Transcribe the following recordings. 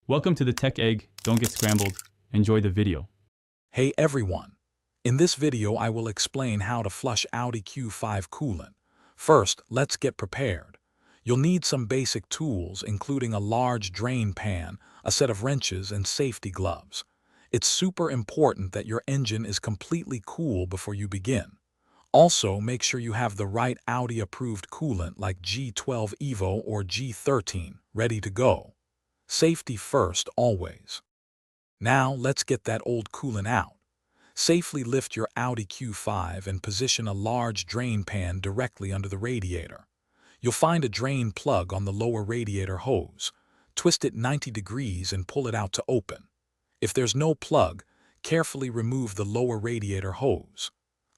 Welcome to the Tech Egg. Don't get scrambled. Enjoy the video. Hey everyone! In this video I will explain how to flush Audi Q5 coolant. First, let's get prepared. You'll need some basic tools including a large drain pan, a set of wrenches, and safety gloves. It's super important that your engine is completely cool before you begin. Also, make sure you have the right Audi-approved coolant like G12 Evo or G13 ready to go. Safety first always. Now let's get that old coolant out. Safely lift your Audi Q5 and position a large drain pan directly under the radiator. You'll find a drain plug on the lower radiator hose. Twist it 90 degrees and pull it out to open. If there's no plug, carefully remove the lower radiator hose.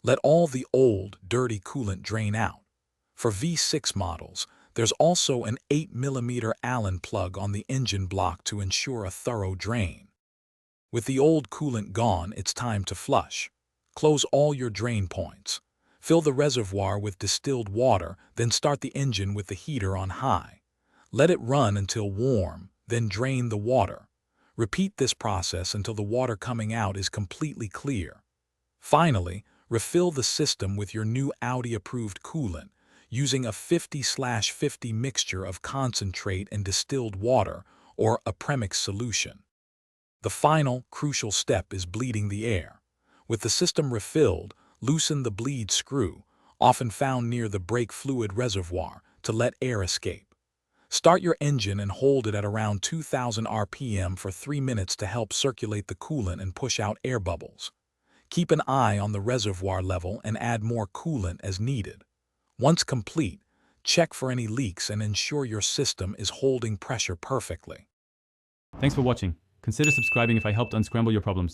Let all the old, dirty coolant drain out. For V6 models, there's also an 8mm Allen plug on the engine block to ensure a thorough drain. With the old coolant gone, it's time to flush. Close all your drain points. Fill the reservoir with distilled water, then start the engine with the heater on high. Let it run until warm, then drain the water. Repeat this process until the water coming out is completely clear. Finally, refill the system with your new Audi-approved coolant using a 50/50 mixture of concentrate and distilled water or a premix solution. The final, crucial step is bleeding the air. With the system refilled, loosen the bleed screw, often found near the brake fluid reservoir, to let air escape. Start your engine and hold it at around 2000 RPM for 3 minutes to help circulate the coolant and push out air bubbles. Keep an eye on the reservoir level and add more coolant as needed. Once complete, check for any leaks and ensure your system is holding pressure perfectly. Thanks for watching. Consider subscribing if I helped unscramble your problems.